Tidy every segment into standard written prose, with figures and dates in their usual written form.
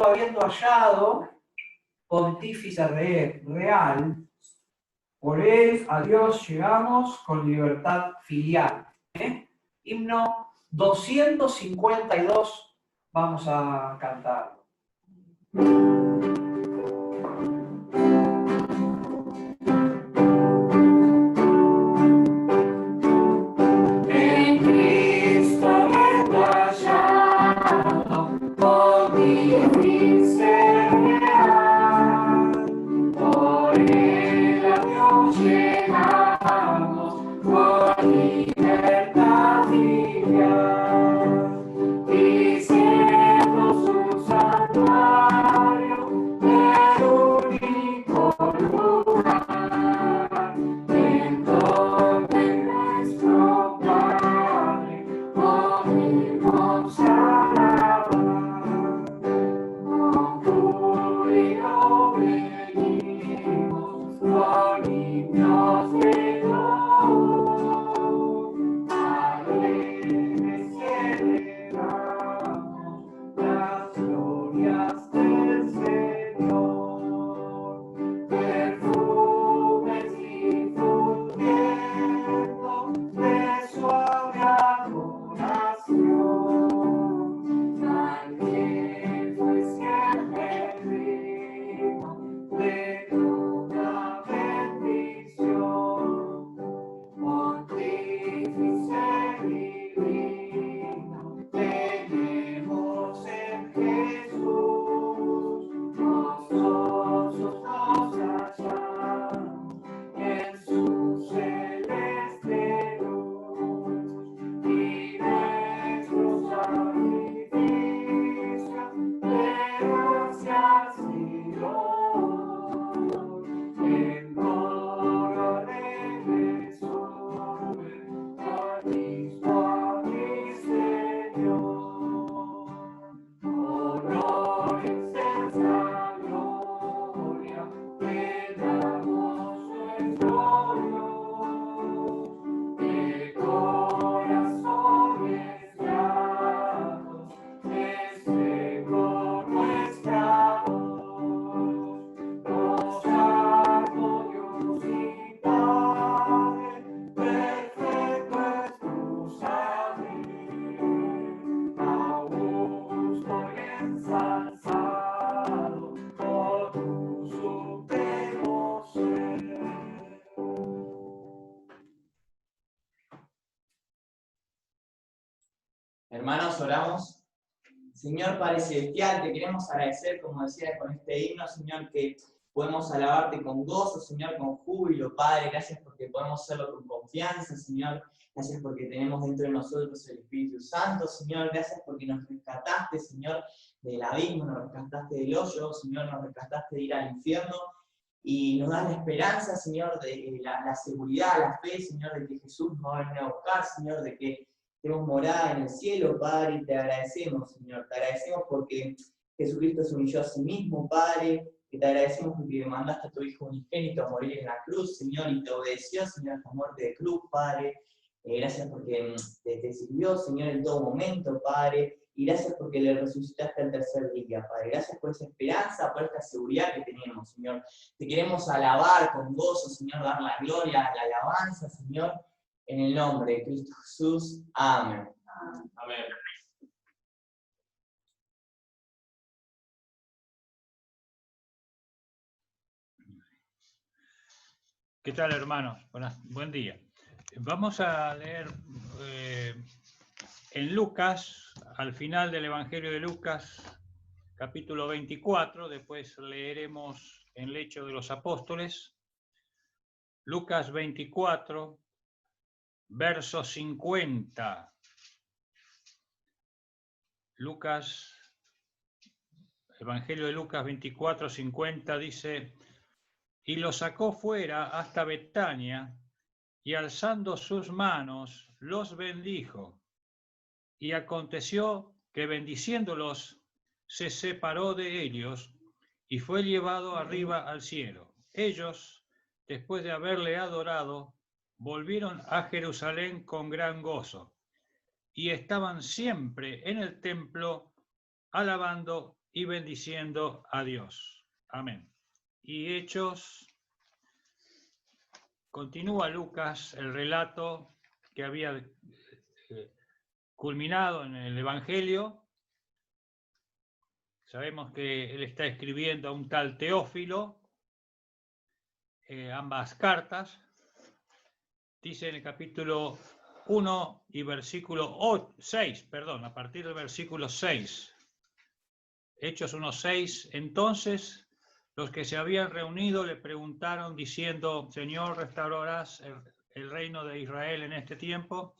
habiendo hallado pontífice real, por él a Dios llegamos con libertad filial. Himno 252, vamos a cantar. Hermanos, oramos. Señor Padre Celestial, te queremos agradecer, como decía con este himno, Señor, que podemos alabarte con gozo, Señor, con júbilo, Padre. Gracias porque podemos hacerlo con confianza, Señor. Gracias porque tenemos dentro de nosotros el Espíritu Santo, Señor. Gracias porque nos rescataste, Señor, del abismo, nos rescataste del hoyo, Señor, nos rescataste de ir al infierno. Y nos das la esperanza, Señor, de la seguridad, la fe, Señor, de que Jesús nos va a venir a buscar, Señor, de que tenemos morada en el cielo, Padre, y te agradecemos, Señor. Te agradecemos porque Jesucristo se humilló a sí mismo, Padre. Y te agradecemos porque mandaste a tu Hijo unigénito a morir en la cruz, Señor, y te obedeció, Señor, hasta muerte de cruz, Padre. Gracias porque te sirvió, Señor, en todo momento, Padre. Y gracias porque le resucitaste al tercer día, Padre. Gracias por esa esperanza, por esta seguridad que tenemos, Señor. Te queremos alabar con gozo, Señor, dar la gloria, la alabanza, Señor. En el nombre de Cristo Jesús. Amén. Amén. ¿Qué tal, hermanos? Buen día. Vamos a leer en Lucas, al final del Evangelio de Lucas, capítulo 24, después leeremos en el Hecho de los Apóstoles, Lucas 24, verso 50. Evangelio de Lucas 24, 50 dice: y lo sacó fuera hasta Betania, y alzando sus manos, los bendijo. Y aconteció que bendiciéndolos, se separó de ellos, y fue llevado arriba al cielo. Ellos, después de haberle adorado, volvieron a Jerusalén con gran gozo, y estaban siempre en el templo, alabando y bendiciendo a Dios. Amén. Y Hechos, continúa Lucas el relato que había culminado en el Evangelio. Sabemos que él está escribiendo a un tal Teófilo, ambas cartas. Dice en el capítulo 1 y versículo 6, perdón, a partir del versículo 6. Hechos 1:6. Entonces los que se habían reunido le preguntaron diciendo: Señor, ¿restaurarás el reino de Israel en este tiempo?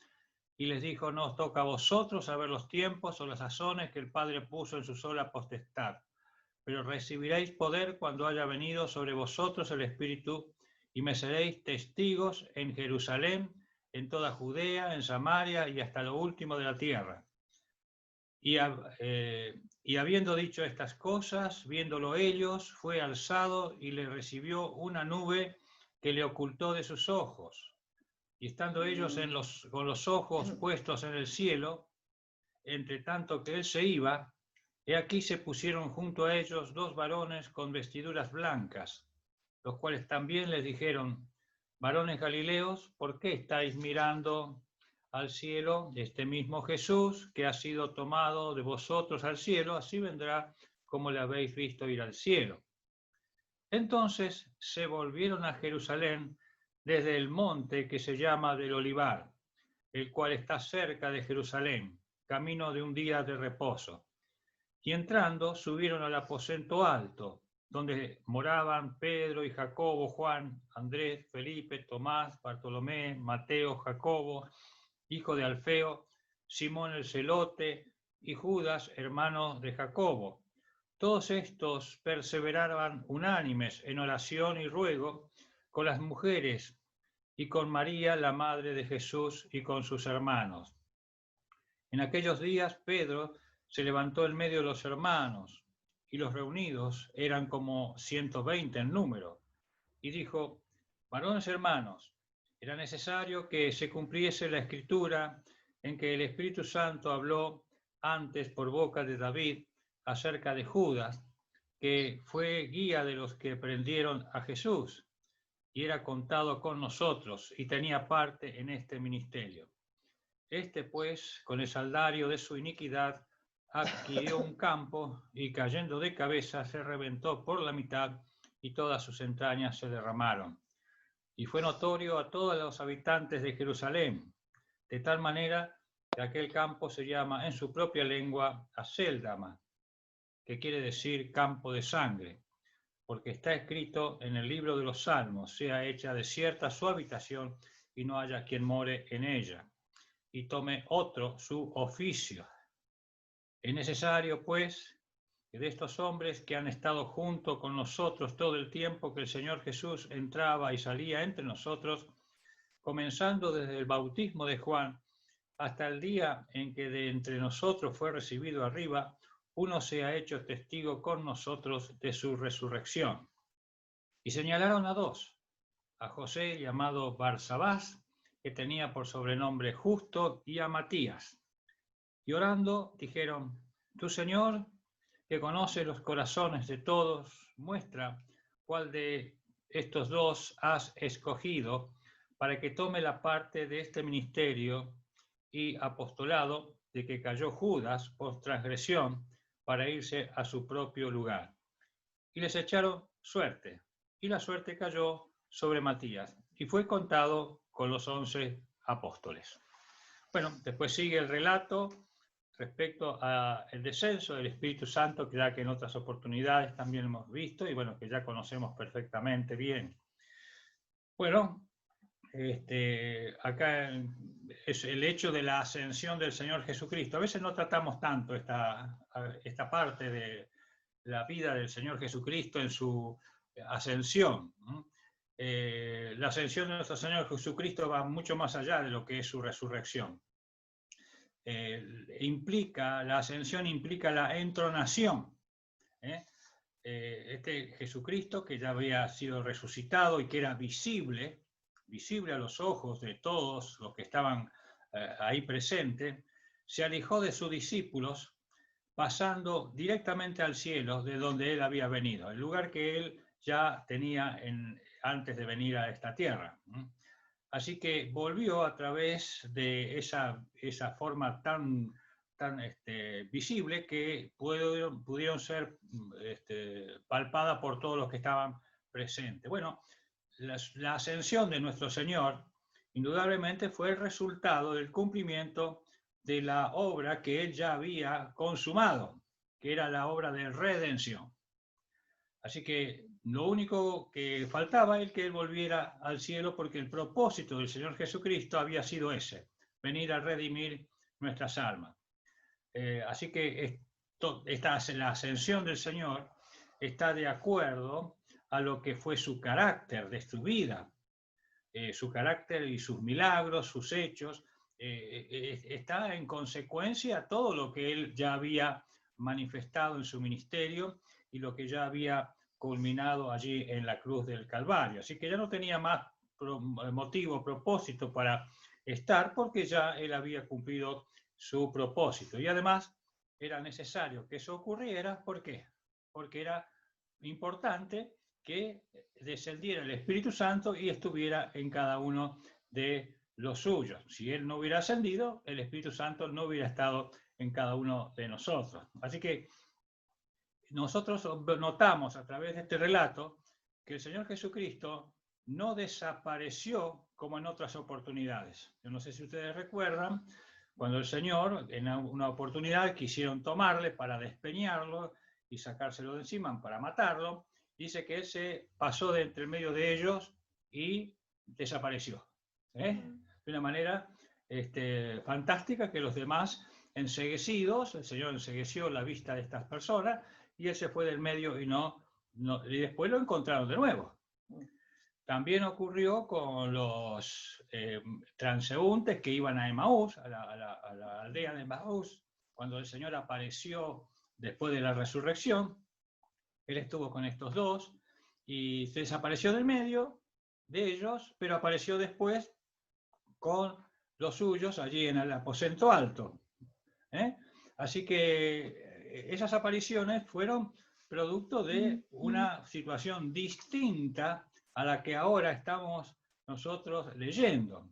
Y les dijo: no os toca a vosotros saber los tiempos o las sazones que el Padre puso en su sola potestad, pero recibiréis poder cuando haya venido sobre vosotros el Espíritu, y me seréis testigos en Jerusalén, en toda Judea, en Samaria y hasta lo último de la tierra. Y habiendo dicho estas cosas, viéndolo ellos, fue alzado y le recibió una nube que le ocultó de sus ojos. Y estando ellos con los ojos puestos en el cielo, entre tanto que él se iba, he aquí se pusieron junto a ellos 2 varones con vestiduras blancas, los cuales también les dijeron: varones Galileos, ¿por qué estáis mirando al cielo? Este mismo Jesús, que ha sido tomado de vosotros al cielo, así vendrá como le habéis visto ir al cielo. Entonces se volvieron a Jerusalén desde el monte que se llama del Olivar, el cual está cerca de Jerusalén, camino de un día de reposo. Y entrando, subieron al aposento alto, donde moraban Pedro y Jacobo, Juan, Andrés, Felipe, Tomás, Bartolomé, Mateo, Jacobo, hijo de Alfeo, Simón el celote y Judas, hermano de Jacobo. Todos estos perseveraban unánimes en oración y ruego con las mujeres y con María, la madre de Jesús, y con sus hermanos. En aquellos días Pedro se levantó en medio de los hermanos, y los reunidos eran como 120 en número, y dijo: varones hermanos, era necesario que se cumpliese la escritura en que el Espíritu Santo habló antes por boca de David acerca de Judas, que fue guía de los que prendieron a Jesús, y era contado con nosotros, y tenía parte en este ministerio. Este, pues, con el salario de su iniquidad, adquirió un campo, y cayendo de cabeza se reventó por la mitad, y todas sus entrañas se derramaron. Y fue notorio a todos los habitantes de Jerusalén, de tal manera que aquel campo se llama en su propia lengua Acéldama, que quiere decir campo de sangre, porque está escrito en el libro de los Salmos: sea hecha desierta su habitación, y no haya quien more en ella, y tome otro su oficio. Es necesario, pues, que de estos hombres que han estado junto con nosotros todo el tiempo que el Señor Jesús entraba y salía entre nosotros, comenzando desde el bautismo de Juan hasta el día en que de entre nosotros fue recibido arriba, uno se ha hecho testigo con nosotros de su resurrección. Y señalaron a 2, a José llamado Barsabás, que tenía por sobrenombre Justo, y a Matías. Y orando dijeron: tu Señor, que conoce los corazones de todos, muestra cuál de estos 2 has escogido para que tome la parte de este ministerio y apostolado de que cayó Judas por transgresión para irse a su propio lugar. Y les echaron suerte, y la suerte cayó sobre Matías, y fue contado con los 11 apóstoles. Bueno, después sigue el relato respecto al descenso del Espíritu Santo, que ya que en otras oportunidades también hemos visto, y bueno, que ya conocemos perfectamente bien. Bueno, acá es el hecho de la ascensión del Señor Jesucristo. A veces no tratamos tanto esta parte de la vida del Señor Jesucristo en su ascensión. La ascensión de nuestro Señor Jesucristo va mucho más allá de lo que es su resurrección. La ascensión implica la entronación. Este Jesucristo, que ya había sido resucitado y que era visible a los ojos de todos los que estaban ahí presentes, se alejó de sus discípulos pasando directamente al cielo de donde él había venido, el lugar que él ya tenía antes de venir a esta tierra. Así que volvió a través de esa forma tan visible que pudieron ser palpadas por todos los que estaban presentes. Bueno, la ascensión de nuestro Señor indudablemente fue el resultado del cumplimiento de la obra que él ya había consumado, que era la obra de redención. Así que lo único que faltaba es que él volviera al cielo, porque el propósito del Señor Jesucristo había sido ese, venir a redimir nuestras almas. Así que la ascensión del Señor está de acuerdo a lo que fue su carácter de su vida, su carácter y sus milagros, sus hechos, está en consecuencia a todo lo que él ya había manifestado en su ministerio y lo que ya había culminado allí en la cruz del Calvario. Así que ya no tenía más motivo, propósito para estar, porque ya él había cumplido su propósito. Y además era necesario que eso ocurriera. ¿Por qué? Porque era importante que descendiera el Espíritu Santo y estuviera en cada uno de los suyos. Si él no hubiera ascendido, el Espíritu Santo no hubiera estado en cada uno de nosotros. Así que nosotros notamos a través de este relato que el Señor Jesucristo no desapareció como en otras oportunidades. Yo no sé si ustedes recuerdan, cuando el Señor, en una oportunidad, quisieron tomarle para despeñarlo y sacárselo de encima para matarlo, dice que él se pasó de entre medio de ellos y desapareció. De una manera fantástica, que los demás, enceguecidos, el Señor encegueció la vista de estas personas y él se fue del medio y y después lo encontraron de nuevo. También ocurrió con los transeúntes que iban a Emaús, a la aldea de Emaús, cuando el Señor apareció después de la resurrección. Él estuvo con estos dos y se desapareció del medio de ellos, pero apareció después con los suyos allí en el aposento alto. Así que esas apariciones fueron producto de una situación distinta a la que ahora estamos nosotros leyendo.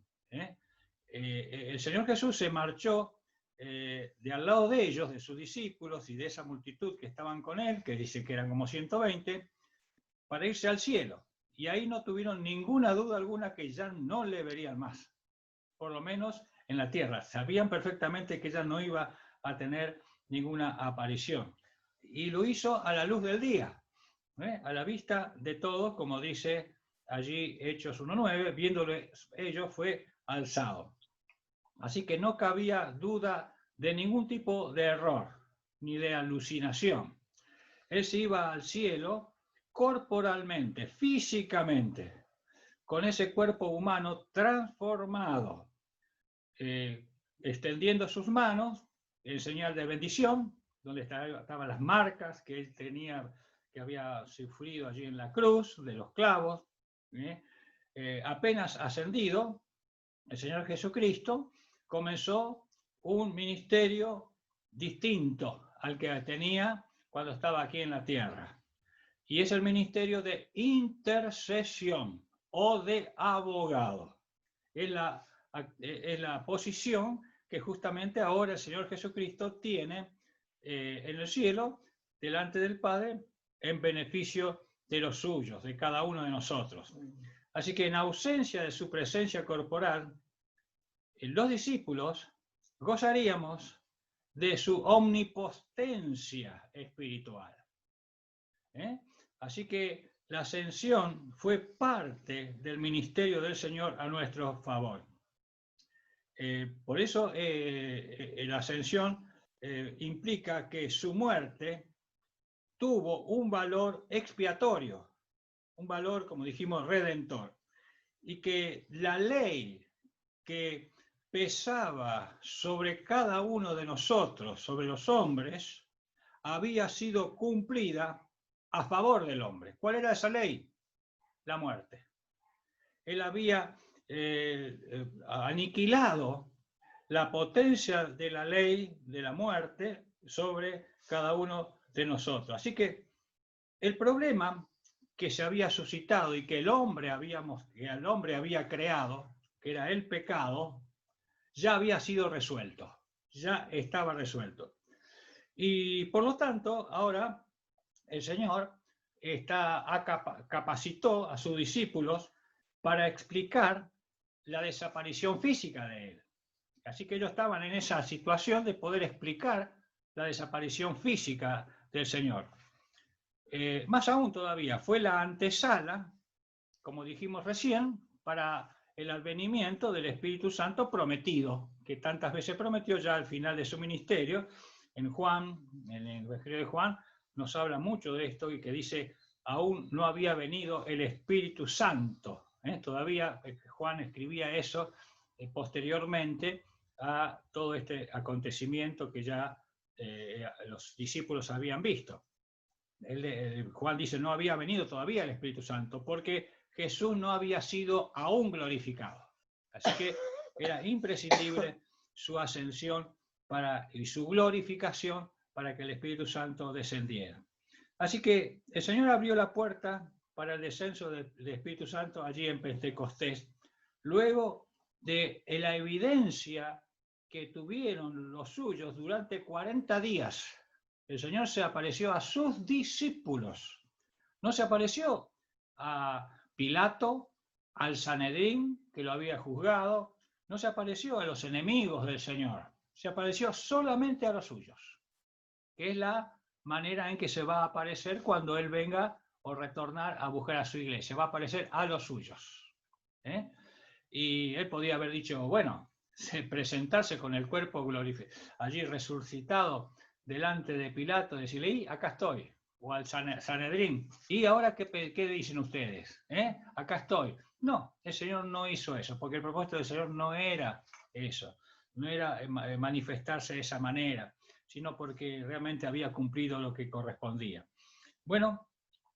El Señor Jesús se marchó de al lado de ellos, de sus discípulos y de esa multitud que estaban con él, que dice que eran como 120, para irse al cielo. Y ahí no tuvieron ninguna duda alguna que ya no le verían más, por lo menos en la tierra. Sabían perfectamente que ya no iba a tener ninguna aparición. Y lo hizo a la luz del día, a la vista de todos, como dice allí Hechos 1:9, viéndole ellos fue alzado. Así que no cabía duda de ningún tipo de error, ni de alucinación. Él se iba al cielo corporalmente, físicamente, con ese cuerpo humano transformado, extendiendo sus manos en señal de bendición, donde estaban las marcas que él tenía, que había sufrido allí en la cruz, de los clavos. Apenas ascendido, el Señor Jesucristo comenzó un ministerio distinto al que tenía cuando estaba aquí en la tierra. Y es el ministerio de intercesión o de abogado. Es la posición que justamente ahora el Señor Jesucristo tiene en el cielo, delante del Padre, en beneficio de los suyos, de cada uno de nosotros. Así que en ausencia de su presencia corporal, los discípulos gozaríamos de su omnipotencia espiritual. Así que la ascensión fue parte del ministerio del Señor a nuestro favor. Por eso la ascensión implica que su muerte tuvo un valor expiatorio, un valor, como dijimos, redentor, y que la ley que pesaba sobre cada uno de nosotros, sobre los hombres, había sido cumplida a favor del hombre. ¿Cuál era esa ley? La muerte. Él había aniquilado la potencia de la ley de la muerte sobre cada uno de nosotros. Así que el problema que se había suscitado y que el hombre había creado, que era el pecado, ya había sido resuelto, ya estaba resuelto. Y por lo tanto, ahora el Señor capacitó a sus discípulos para explicar la desaparición física de él. Así que ellos estaban en esa situación de poder explicar la desaparición física del Señor. Más aún todavía, fue la antesala, como dijimos recién, para el advenimiento del Espíritu Santo prometido, que tantas veces prometió ya al final de su ministerio. En el Evangelio de Juan, nos habla mucho de esto y que dice, aún no había venido el Espíritu Santo. Todavía Juan escribía eso posteriormente a todo este acontecimiento que ya los discípulos habían visto. Juan dice, no había venido todavía el Espíritu Santo, porque Jesús no había sido aún glorificado. Así que era imprescindible su ascensión y su glorificación para que el Espíritu Santo descendiera. Así que el Señor abrió la puerta para el descenso del Espíritu Santo allí en Pentecostés, luego de la evidencia que tuvieron los suyos durante 40 días. El Señor se apareció a sus discípulos. No se apareció a Pilato, al Sanedrín, que lo había juzgado. No se apareció a los enemigos del Señor. Se apareció solamente a los suyos, que es la manera en que se va a aparecer cuando Él venga o retornar a buscar a su iglesia. Va a aparecer a los suyos. Y Él podía haber dicho, bueno, presentarse con el cuerpo glorificado, allí resucitado delante de Pilato, decirle, y acá estoy, o al Sanedrín, y ahora qué dicen ustedes, acá estoy. No, el Señor no hizo eso, porque el propósito del Señor no era eso, no era manifestarse de esa manera, sino porque realmente había cumplido lo que correspondía. Bueno,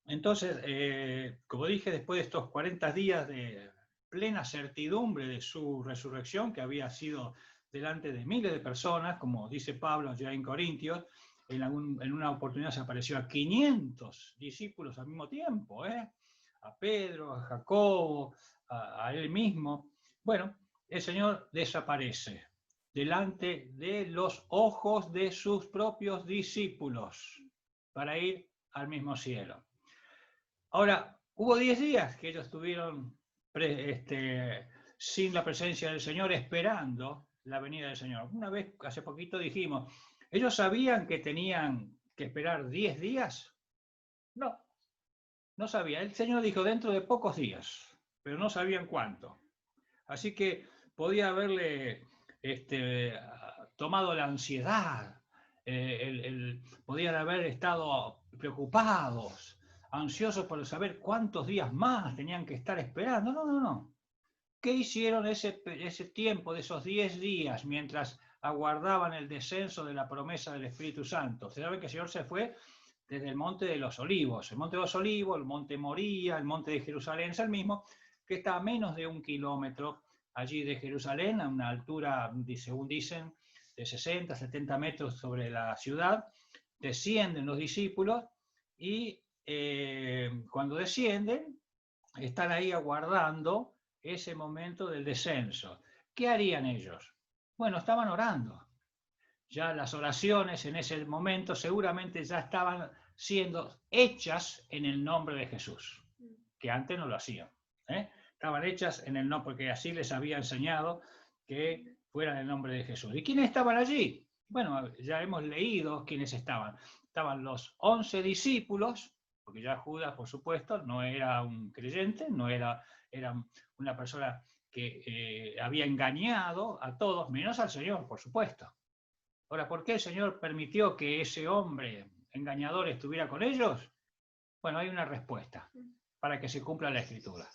entonces, como dije, después de estos 40 días de plena certidumbre de su resurrección, que había sido delante de miles de personas, como dice Pablo ya en Corintios, en una oportunidad se apareció a 500 discípulos al mismo tiempo, a Pedro, a Jacobo, a él mismo. Bueno, el Señor desaparece delante de los ojos de sus propios discípulos para ir al mismo cielo. Ahora, hubo 10 días que ellos estuvieron sin la presencia del Señor, esperando la venida del Señor. Una vez, hace poquito dijimos, ¿ellos sabían que tenían que esperar 10 días? No, no sabían. El Señor dijo dentro de pocos días, pero no sabían cuánto. Así que podía haberle tomado la ansiedad, podían haber estado preocupados, ansiosos por saber cuántos días más tenían que estar esperando. No. ¿Qué hicieron ese tiempo de esos 10 días mientras aguardaban el descenso de la promesa del Espíritu Santo? Ustedes saben que el Señor se fue desde el Monte de los Olivos. El Monte de los Olivos, el Monte Moría, el Monte de Jerusalén es el mismo, que está a menos de 1 kilómetro allí de Jerusalén, a una altura, según dicen, de 60, 70 metros sobre la ciudad. Descienden los discípulos y cuando descienden, están ahí aguardando ese momento del descenso. ¿Qué harían ellos? Bueno, estaban orando. Ya las oraciones en ese momento seguramente ya estaban siendo hechas en el nombre de Jesús, que antes no lo hacían. Estaban hechas en el nombre, porque así les había enseñado que fueran en el nombre de Jesús. ¿Y quiénes estaban allí? Bueno, ya hemos leído quiénes estaban. Estaban los 11 discípulos, porque ya Judas, por supuesto, no era un creyente, era una persona que había engañado a todos, menos al Señor, por supuesto. Ahora, ¿por qué el Señor permitió que ese hombre engañador estuviera con ellos? Bueno, hay una respuesta, para que se cumpla la Escritura,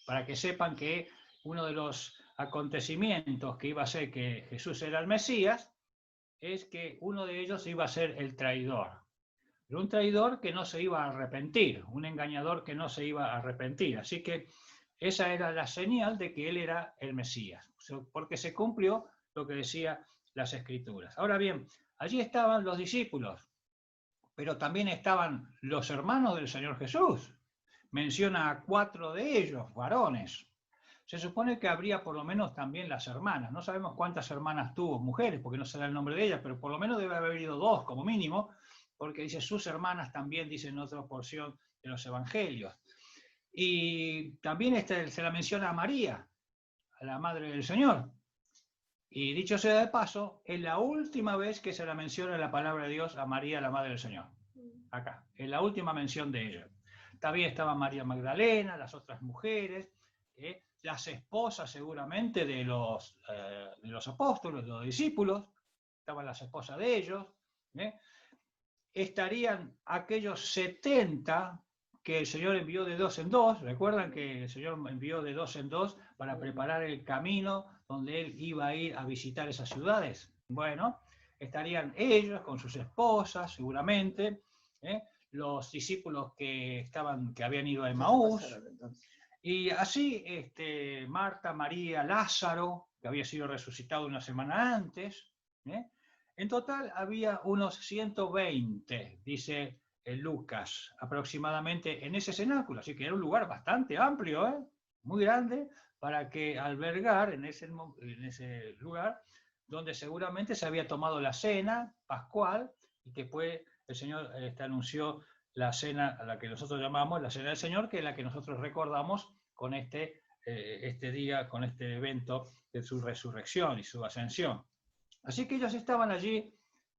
para que sepan que uno de los acontecimientos que iba a ser que Jesús era el Mesías, es que uno de ellos iba a ser el traidor. Pero un traidor que no se iba a arrepentir, un engañador que no se iba a arrepentir. Así que esa era la señal de que él era el Mesías, porque se cumplió lo que decía las Escrituras. Ahora bien, allí estaban los discípulos, pero también estaban los hermanos del Señor Jesús. Menciona a 4 de ellos, varones. Se supone que habría por lo menos también las hermanas. No sabemos cuántas hermanas tuvo, mujeres, porque no se da el nombre de ellas, pero por lo menos debe haber habido 2 como mínimo, porque dice sus hermanas también, dice en otra porción de los evangelios. Y también se la menciona a María, a la madre del Señor. Y dicho sea de paso, es la última vez que se la menciona en la palabra de Dios a María, la madre del Señor. Acá, es la última mención de ella. También estaba María Magdalena, las otras mujeres, las esposas seguramente de los apóstoles, de los discípulos, estaban las esposas de ellos. Estarían aquellos 70 que el Señor envió de 2 en 2. ¿Recuerdan que el Señor envió de 2 en 2 para preparar el camino donde Él iba a ir a visitar esas ciudades? Bueno, estarían ellos con sus esposas, seguramente, los discípulos que habían ido a Emaús, y así Marta, María, Lázaro, que había sido resucitado una semana antes. En total había unos 120, dice Lucas, aproximadamente en ese cenáculo, así que era un lugar bastante amplio, muy grande, para que albergar en ese lugar donde seguramente se había tomado la cena pascual, y que después el Señor anunció la cena a la que nosotros llamamos la cena del Señor, que es la que nosotros recordamos con este día, con este evento de su resurrección y su ascensión. Así que ellos estaban allí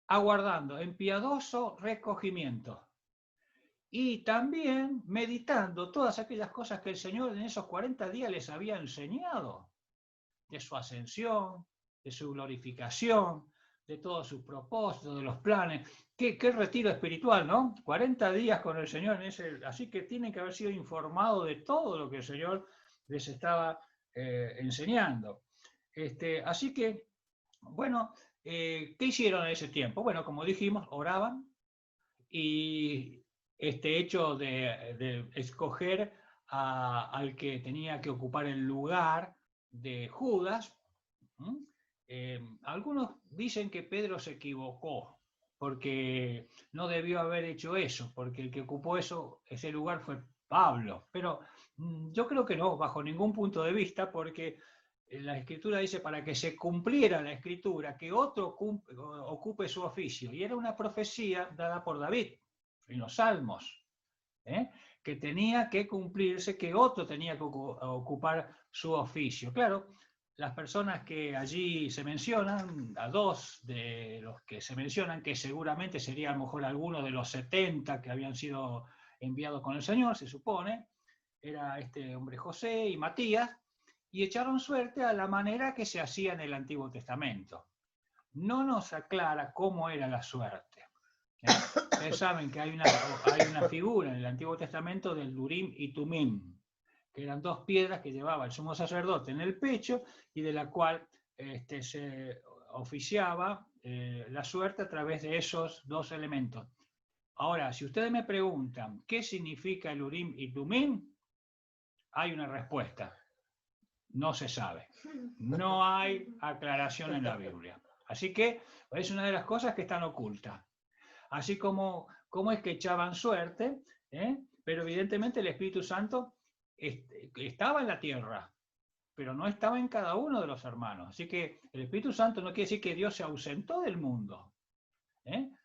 aguardando en piadoso recogimiento y también meditando todas aquellas cosas que el Señor en esos 40 días les había enseñado, de su ascensión, de su glorificación, de todos sus propósitos, de los planes. Qué retiro espiritual, ¿no? 40 días con el Señor, así que tienen que haber sido informados de todo lo que el Señor les estaba enseñando. Así que, bueno, ¿qué hicieron en ese tiempo? Bueno, como dijimos, oraban, y este hecho de escoger al que tenía que ocupar el lugar de Judas, algunos dicen que Pedro se equivocó, porque no debió haber hecho eso, porque el que ocupó ese lugar fue Pablo. Pero yo creo que no, bajo ningún punto de vista, porque la Escritura dice para que se cumpliera la Escritura, que otro ocupe su oficio. Y era una profecía dada por David en los Salmos, que tenía que cumplirse, que otro tenía que ocupar su oficio. Claro, las personas que allí se mencionan, a 2 de los que se mencionan, que seguramente sería a lo mejor alguno de los 70 que habían sido enviados con el Señor, se supone, era este hombre José y Matías, y echaron suerte a la manera que se hacía en el Antiguo Testamento. No nos aclara cómo era la suerte. Ustedes saben que hay una figura en el Antiguo Testamento del Urim y Tumim, que eran 2 piedras que llevaba el sumo sacerdote en el pecho y de la cual se oficiaba la suerte a través de esos 2 elementos. Ahora, si ustedes me preguntan qué significa el Urim y Tumim, hay una respuesta. No se sabe. No hay aclaración en la Biblia. Así que es una de las cosas que están ocultas. Así como es que echaban suerte, pero evidentemente el Espíritu Santo estaba en la tierra, pero no estaba en cada uno de los hermanos. Así que el Espíritu Santo no quiere decir que Dios se ausentó del mundo.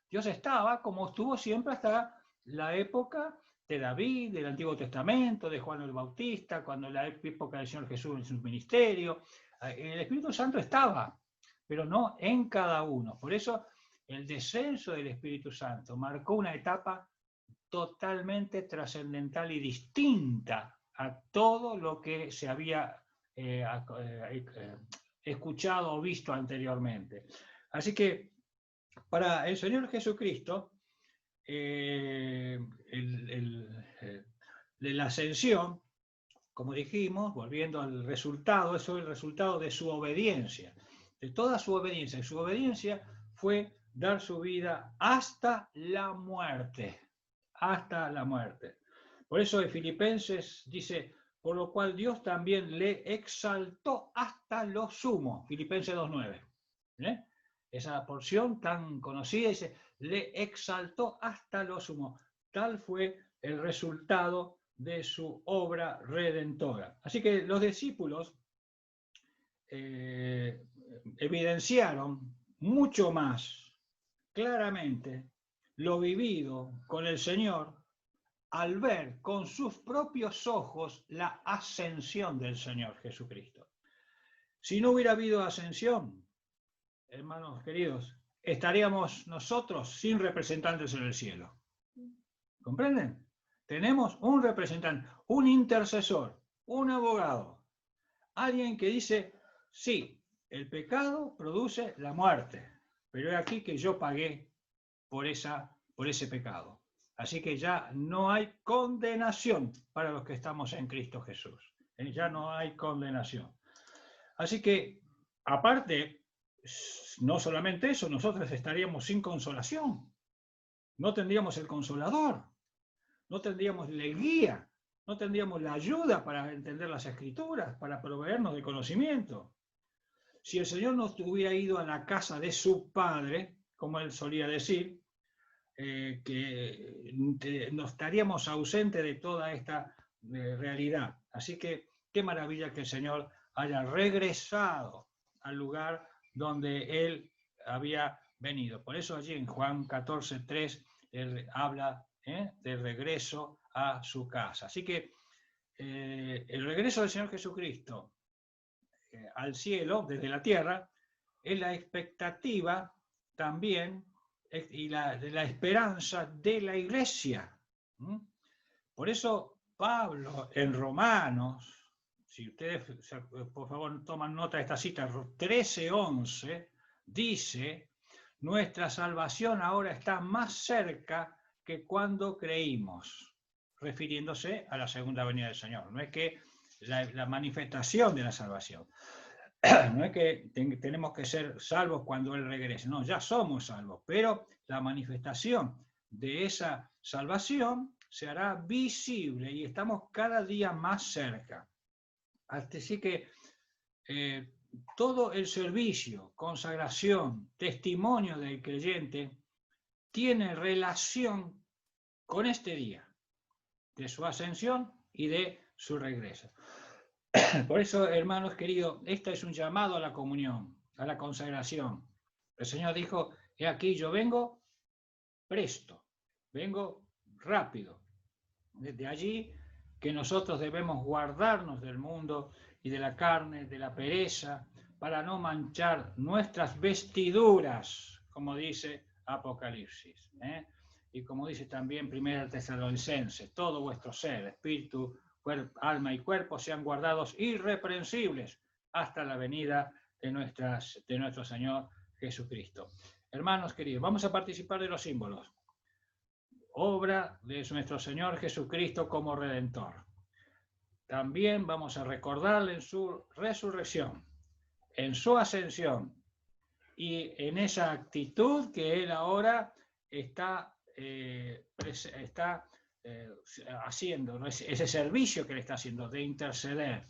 Dios estaba como estuvo siempre hasta la época de David, del Antiguo Testamento, de Juan el Bautista, cuando la época del Señor Jesús en su ministerio. El Espíritu Santo estaba, pero no en cada uno. Por eso el descenso del Espíritu Santo marcó una etapa totalmente trascendental y distinta a todo lo que se había escuchado o visto anteriormente. Así que para el Señor Jesucristo, la ascensión, como dijimos, volviendo al resultado, eso es el resultado de su obediencia, de toda su obediencia. Y su obediencia fue dar su vida hasta la muerte, hasta la muerte. Por eso en Filipenses dice, por lo cual Dios también le exaltó hasta lo sumo, Filipenses 2:9. Esa porción tan conocida dice, le exaltó hasta lo sumo. Tal fue el resultado de su obra redentora. Así que los discípulos evidenciaron mucho más claramente lo vivido con el Señor al ver con sus propios ojos la ascensión del Señor Jesucristo. Si no hubiera habido ascensión, hermanos queridos, estaríamos nosotros sin representantes en el cielo. ¿Comprenden? Tenemos un representante, un intercesor, un abogado, alguien que dice, sí, el pecado produce la muerte, pero es aquí que yo pagué por ese pecado. Así que ya no hay condenación para los que estamos en Cristo Jesús. Ya no hay condenación. Así que, aparte, no solamente eso, nosotros estaríamos sin consolación. No tendríamos el consolador, no tendríamos la guía, no tendríamos la ayuda para entender las Escrituras, para proveernos de conocimiento. Si el Señor no hubiera ido a la casa de su Padre, como él solía decir, que nos estaríamos ausentes de toda esta realidad. Así que qué maravilla que el Señor haya regresado al lugar donde Él había venido. Por eso allí en Juan 14:3 Él habla del regreso a su casa. Así que el regreso del Señor Jesucristo al cielo, desde la tierra, es la expectativa también y la esperanza de la iglesia. Por eso Pablo en Romanos, si ustedes por favor toman nota de esta cita, 13:11, dice, nuestra salvación ahora está más cerca que cuando creímos, refiriéndose a la segunda venida del Señor. No es que la manifestación de la salvación, no es que tenemos que ser salvos cuando Él regrese, no, ya somos salvos, pero la manifestación de esa salvación se hará visible y estamos cada día más cerca. Así que todo el servicio, consagración, testimonio del creyente tiene relación con este día, de su ascensión y de su regreso. Por eso, hermanos queridos, este es un llamado a la comunión, a la consagración. El Señor dijo, he aquí yo vengo presto, vengo rápido. Desde allí que nosotros debemos guardarnos del mundo y de la carne, de la pereza, para no manchar nuestras vestiduras, como dice Apocalipsis. Y como dice también 1 Tesalonicenses, todo vuestro ser, espíritu, alma y cuerpo sean guardados irreprensibles hasta la venida de nuestro Señor Jesucristo. Hermanos queridos, vamos a participar de los símbolos. Obra de nuestro Señor Jesucristo como Redentor. También vamos a recordarle en su resurrección, en su ascensión y en esa actitud que Él ahora está haciendo, ese servicio que le está haciendo de interceder,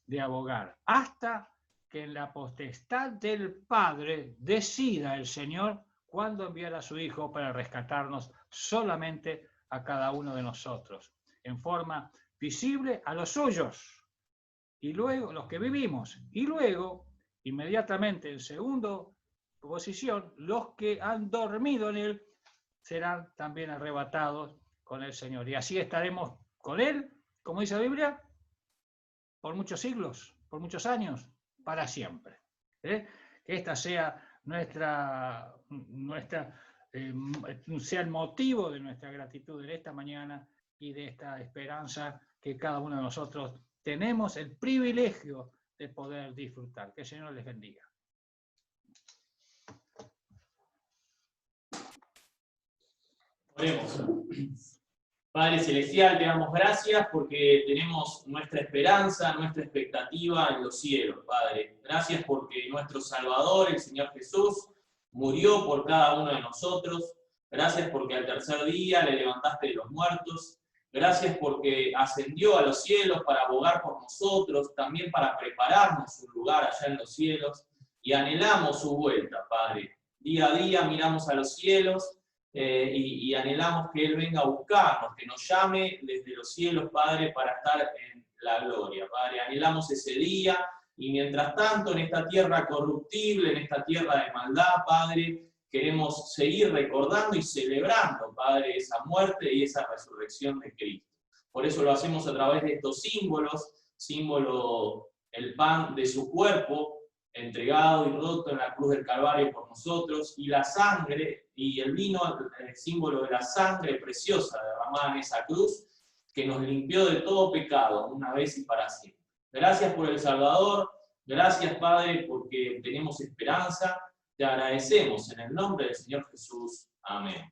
de abogar, hasta que en la potestad del Padre decida el Señor cuándo enviar a su Hijo para rescatarnos solamente a cada uno de nosotros, en forma visible a los suyos, y luego los que vivimos, y luego, inmediatamente en segunda posición, los que han dormido en Él serán también arrebatados con el Señor. Y así estaremos con Él, como dice la Biblia, por muchos siglos, por muchos años, para siempre. Que esta sea sea el motivo de nuestra gratitud en esta mañana y de esta esperanza que cada uno de nosotros tenemos el privilegio de poder disfrutar. Que el Señor les bendiga. Oremos. Padre Celestial, te damos gracias porque tenemos nuestra esperanza, nuestra expectativa en los cielos, Padre. Gracias porque nuestro Salvador, el Señor Jesús, murió por cada uno de nosotros. Gracias porque al tercer día le levantaste de los muertos. Gracias porque ascendió a los cielos para abogar por nosotros, también para prepararnos un lugar allá en los cielos. Y anhelamos su vuelta, Padre. Día a día miramos a los cielos y anhelamos que Él venga a buscarnos, que nos llame desde los cielos, Padre, para estar en la gloria. Padre, anhelamos ese día, y mientras tanto en esta tierra corruptible, en esta tierra de maldad, Padre, queremos seguir recordando y celebrando, Padre, esa muerte y esa resurrección de Cristo. Por eso lo hacemos a través de estos símbolos, símbolo, el pan de su cuerpo, entregado y roto en la cruz del Calvario por nosotros, y la sangre y el vino, el símbolo de la sangre preciosa derramada en esa cruz, que nos limpió de todo pecado, una vez y para siempre. Gracias por el Salvador, gracias, Padre, porque tenemos esperanza. Te agradecemos en el nombre del Señor Jesús. Amén.